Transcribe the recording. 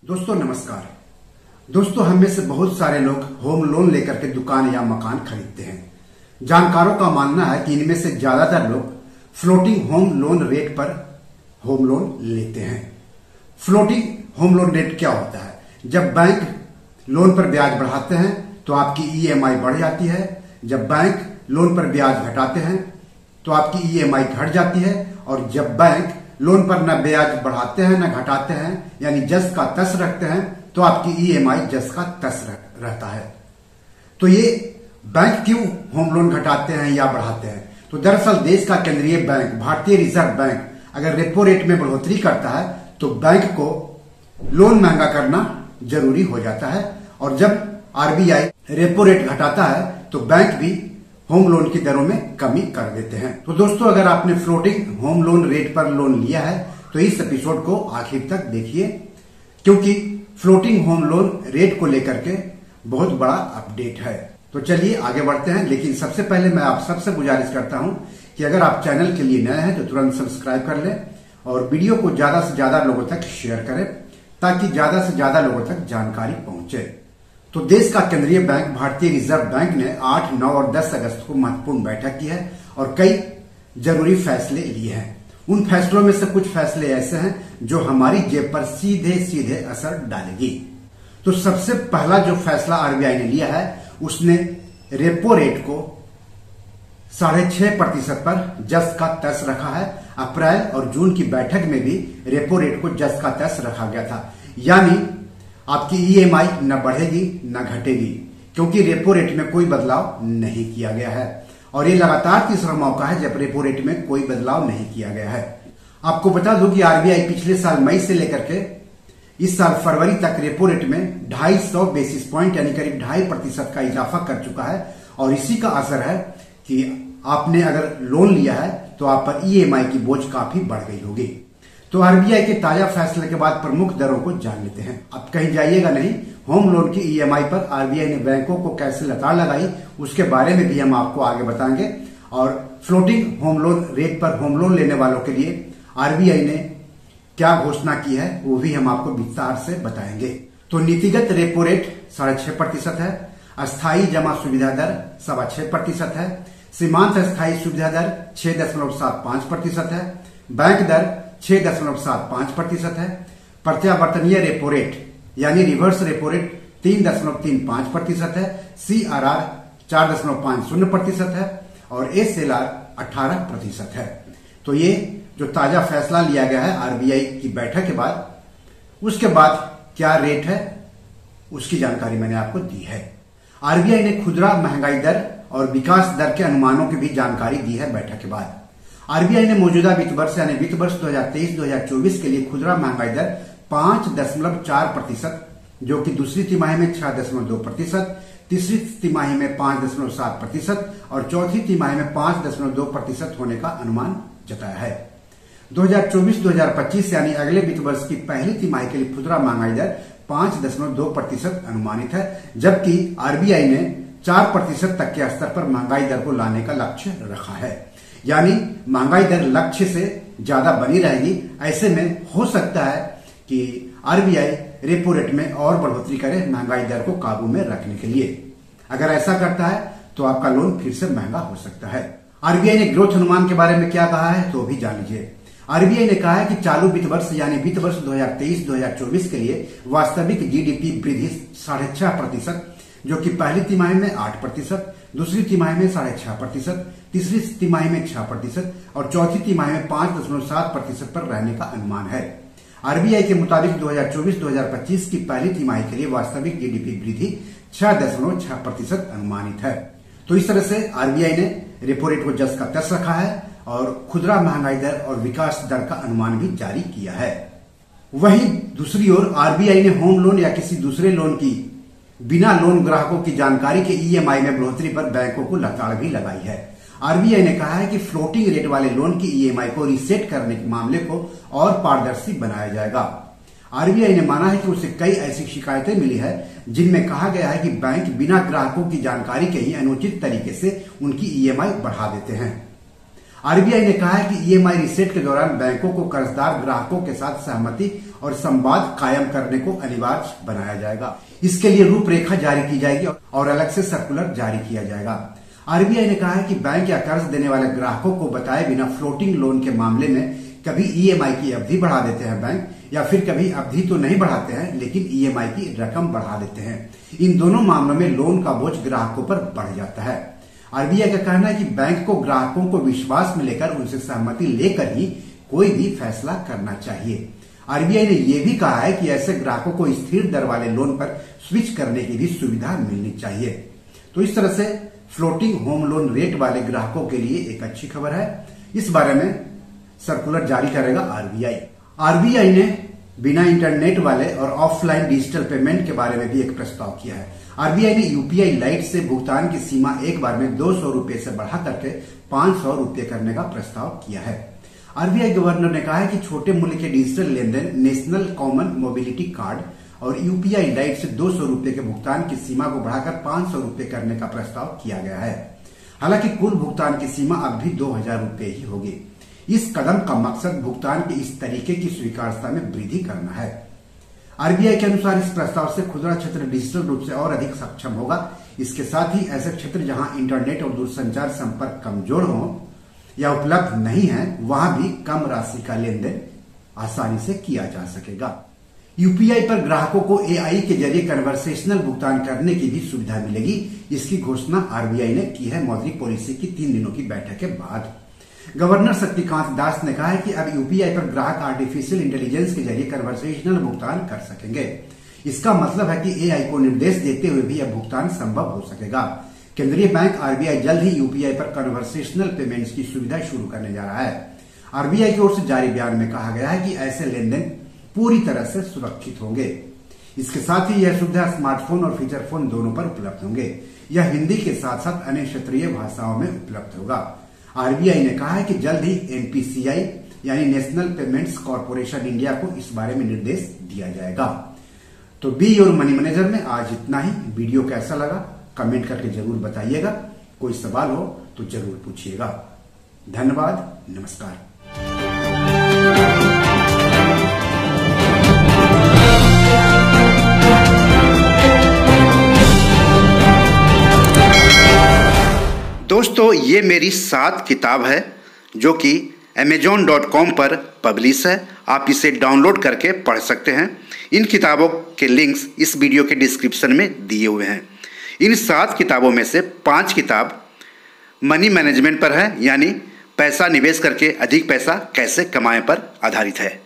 दोस्तों नमस्कार। दोस्तों हम में से बहुत सारे लोग होम लोन लेकर के दुकान या मकान खरीदते हैं। जानकारों का मानना है कि इनमें से ज्यादातर लोग फ्लोटिंग होम लोन रेट पर होम लोन लेते हैं। फ्लोटिंग होम लोन रेट क्या होता है? जब बैंक लोन पर ब्याज बढ़ाते हैं तो आपकी ईएमआई बढ़ जाती है। जब बैंक लोन पर ब्याज घटाते हैं तो आपकी ईएमआई घट जाती है। और जब बैंक लोन पर न ब्याज बढ़ाते हैं न घटाते हैं, यानी जस का तस रखते हैं, तो आपकी ईएमआई जस का तस रहता है। तो ये बैंक क्यों होम लोन घटाते हैं या बढ़ाते हैं? तो दरअसल देश का केंद्रीय बैंक भारतीय रिजर्व बैंक अगर रेपो रेट में बढ़ोतरी करता है तो बैंक को लोन महंगा करना जरूरी हो जाता है। और जब आरबीआई रेपो रेट घटाता है तो बैंक भी होम लोन की दरों में कमी कर देते हैं। तो दोस्तों अगर आपने फ्लोटिंग होम लोन रेट पर लोन लिया है तो इस एपिसोड को आखिर तक देखिए, क्योंकि फ्लोटिंग होम लोन रेट को लेकर के बहुत बड़ा अपडेट है। तो चलिए आगे बढ़ते हैं। लेकिन सबसे पहले मैं आप सबसे गुजारिश करता हूं कि अगर आप चैनल के लिए नए हैं तो तुरंत सब्सक्राइब कर लें और वीडियो को ज्यादा से ज्यादा लोगों तक शेयर करें ताकि ज्यादा से ज्यादा लोगों तक जानकारी पहुंचे। तो देश का केंद्रीय बैंक भारतीय रिजर्व बैंक ने 8, 9 और 10 अगस्त को महत्वपूर्ण बैठक की है और कई जरूरी फैसले लिए हैं। उन फैसलों में से कुछ फैसले ऐसे हैं जो हमारी जेब पर सीधे सीधे असर डालेगी। तो सबसे पहला जो फैसला आरबीआई ने लिया है उसने रेपो रेट को 6.5% पर जस का तस रखा है। अप्रैल और जून की बैठक में भी रेपो रेट को जस का तस रखा गया था, यानी आपकी ईएमआई न बढ़ेगी न घटेगी, क्योंकि रेपो रेट में कोई बदलाव नहीं किया गया है। और ये लगातार तीसरा मौका है जब रेपो रेट में कोई बदलाव नहीं किया गया है। आपको बता दूं कि आरबीआई पिछले साल मई से लेकर के इस साल फरवरी तक रेपो रेट में 250 बेसिस पॉइंट यानी करीब 2.5% का इजाफा कर चुका है। और इसी का असर है कि आपने अगर लोन लिया है तो आप पर ईएमआई की बोझ काफी बढ़ गई होगी। तो आरबीआई के ताजा फैसले के बाद प्रमुख दरों को जान लेते हैं। अब कहीं जाइएगा नहीं, होम लोन की ईएमआई पर आरबीआई ने बैंकों को कैसे लताड़ लगाई उसके बारे में भी हम आपको आगे बताएंगे। और फ्लोटिंग होम लोन रेट पर होम लोन लेने वालों के लिए आरबीआई ने क्या घोषणा की है वो भी हम आपको विस्तार से बताएंगे। तो नीतिगत रेपो रेट 6.5% है, अस्थायी जमा सुविधा दर 6.25% है, सीमांत अस्थायी सुविधा दर 6.75% है, बैंक दर 6.75% है, प्रत्यावर्तनीय रेपो रेट यानी रिवर्स रेपो रेट 3.35% है, सीआरआर 4.50% है और एसएलआर 18% है। तो ये जो ताजा फैसला लिया गया है आरबीआई की बैठक के बाद, उसके बाद क्या रेट है उसकी जानकारी मैंने आपको दी है। आरबीआई ने खुदरा महंगाई दर और विकास दर के अनुमानों की भी जानकारी दी है बैठक के बाद। आरबीआई ने मौजूदा वित्त वर्ष यानी वित्त वर्ष 2023-2024 के लिए खुदरा महंगाई दर 5.4%, जो कि दूसरी तिमाही में 6.2%, तीसरी तिमाही में 5.7% और चौथी तिमाही में 5.2% होने का अनुमान जताया है। 2024-2025 यानी अगले वित्त वर्ष की पहली तिमाही के लिए खुदरा महंगाई दर 5.2% अनुमानित है, जबकि आरबीआई ने 4% तक के स्तर पर महंगाई दर को लाने का लक्ष्य रखा है। यानी महंगाई दर लक्ष्य से ज्यादा बनी रहेगी। ऐसे में हो सकता है कि आरबीआई रेपो रेट में और बढ़ोतरी करे महंगाई दर को काबू में रखने के लिए। अगर ऐसा करता है तो आपका लोन फिर से महंगा हो सकता है। आरबीआई ने ग्रोथ अनुमान के बारे में क्या कहा है तो भी जान लीजिए। आरबीआई ने कहा है कि चालू वित्त वर्ष यानी वित्त वर्ष 2023-2024 के लिए वास्तविक जीडीपी वृद्धि 6.5%, जो कि पहली तिमाही में 8%, दूसरी तिमाही में 6.5%, तीसरी तिमाही में 6% और चौथी तिमाही में 5.7% पर रहने का अनुमान है। आरबीआई के मुताबिक 2024-2025 की पहली तिमाही के लिए वास्तविक जीडीपी वृद्धि 6.6% अनुमानित है। तो इस तरह से आरबीआई ने रेपो रेट को जस का तस रखा है और खुदरा महंगाई दर और विकास दर का अनुमान भी जारी किया है। वहीं दूसरी ओर आरबीआई ने होम लोन या किसी दूसरे लोन की बिना लोन ग्राहकों की जानकारी के ईएमआई में बढ़ोतरी पर बैंकों को लताड़ भी लगाई है। आरबीआई ने कहा है कि फ्लोटिंग रेट वाले लोन की ईएमआई को रीसेट करने के मामले को और पारदर्शी बनाया जाएगा। आरबीआई ने माना है कि उसे कई ऐसी शिकायतें मिली है जिनमें कहा गया है कि बैंक बिना ग्राहकों की जानकारी के ही अनुचित तरीके से उनकी ईएमआई बढ़ा देते हैं। आरबीआई ने कहा है कि ईएमआई रीसेट के दौरान बैंकों को कर्जदार ग्राहकों के साथ सहमति और संवाद कायम करने को अनिवार्य बनाया जाएगा। इसके लिए रूपरेखा जारी की जाएगी और अलग से सर्कुलर जारी किया जाएगा। आरबीआई ने कहा है कि बैंक या कर्ज देने वाले ग्राहकों को बताए बिना फ्लोटिंग लोन के मामले में कभी ईएमआई की अवधि बढ़ा देते हैं बैंक, या फिर कभी अवधि तो नहीं बढ़ाते हैं लेकिन ईएमआई की रकम बढ़ा देते हैं। इन दोनों मामलों में लोन का बोझ ग्राहकों पर बढ़ जाता है। आरबीआई का कहना है कि बैंक को ग्राहकों को विश्वास में लेकर उनसे सहमति लेकर ही कोई भी फैसला करना चाहिए। आरबीआई ने यह भी कहा है कि ऐसे ग्राहकों को स्थिर दर वाले लोन पर स्विच करने की भी सुविधा मिलनी चाहिए। तो इस तरह से फ्लोटिंग होम लोन रेट वाले ग्राहकों के लिए एक अच्छी खबर है। इस बारे में सर्कुलर जारी करेगा आरबीआई। आरबीआई ने बिना इंटरनेट वाले और ऑफलाइन डिजिटल पेमेंट के बारे में भी एक प्रस्ताव किया है। आरबीआई ने यूपीआई लाइट से भुगतान की सीमा एक बार में 200 रुपए से बढ़ा करके 500 रुपए करने का प्रस्ताव किया है। आरबीआई गवर्नर ने कहा है कि छोटे मूल्य के डिजिटल लेन देन, नेशनल कॉमन मोबिलिटी कार्ड और यूपीआई लाइट से 200 रुपए के भुगतान की सीमा को बढ़ाकर 500 रुपए करने का प्रस्ताव किया गया है। हालांकि कुल भुगतान की सीमा अब भी 2000 रुपए ही होगी। इस कदम का मकसद भुगतान के इस तरीके की स्वीकार्यता में वृद्धि करना है। आरबीआई के अनुसार इस प्रस्ताव से खुदरा क्षेत्र डिजिटल रूप से और अधिक सक्षम होगा। इसके साथ ही ऐसे क्षेत्र जहां इंटरनेट और दूरसंचार संपर्क कमजोर हो या उपलब्ध नहीं है, वहां भी कम राशि का लेन देन आसानी से किया जा सकेगा। यूपीआई पर ग्राहकों को एआई के जरिए कन्वर्सेशनल भुगतान करने की भी सुविधा मिलेगी। इसकी घोषणा आरबीआई ने की है मौद्रिक पॉलिसी की 3 दिनों की बैठक के बाद। गवर्नर शक्तिकांत दास ने कहा है कि अब यूपीआई पर ग्राहक आर्टिफिशियल इंटेलिजेंस के जरिए कन्वर्सेशनल भुगतान कर सकेंगे। इसका मतलब है कि एआई को निर्देश देते हुए भी अब भुगतान संभव हो सकेगा। केंद्रीय बैंक आरबीआई जल्द ही यूपीआई पर कन्वर्सेशनल पेमेंट्स की सुविधा शुरू करने जा रहा है। आरबीआई की ओर से जारी बयान में कहा गया है कि ऐसे लेन देन पूरी तरह से सुरक्षित होंगे। इसके साथ ही यह सुविधा स्मार्टफोन और फीचर फोन दोनों पर उपलब्ध होंगे। यह हिंदी के साथ साथ अन्य क्षेत्रीय भाषाओं में उपलब्ध होगा। आरबीआई ने कहा है कि जल्द ही एनपीसीआई यानी नेशनल पेमेंट्स कॉर्पोरेशन इंडिया को इस बारे में निर्देश दिया जाएगा। तो बी योर मनी मैनेजर में आज इतना ही। वीडियो कैसा लगा कमेंट करके जरूर बताइएगा। कोई सवाल हो तो जरूर पूछिएगा। धन्यवाद, नमस्कार। दोस्तों, ये मेरी 7 किताब है जो कि amazon.com पर पब्लिश है। आप इसे डाउनलोड करके पढ़ सकते हैं। इन किताबों के लिंक्स इस वीडियो के डिस्क्रिप्शन में दिए हुए हैं। इन 7 किताबों में से 5 किताब मनी मैनेजमेंट पर है, यानी पैसा निवेश करके अधिक पैसा कैसे कमाएं पर आधारित है।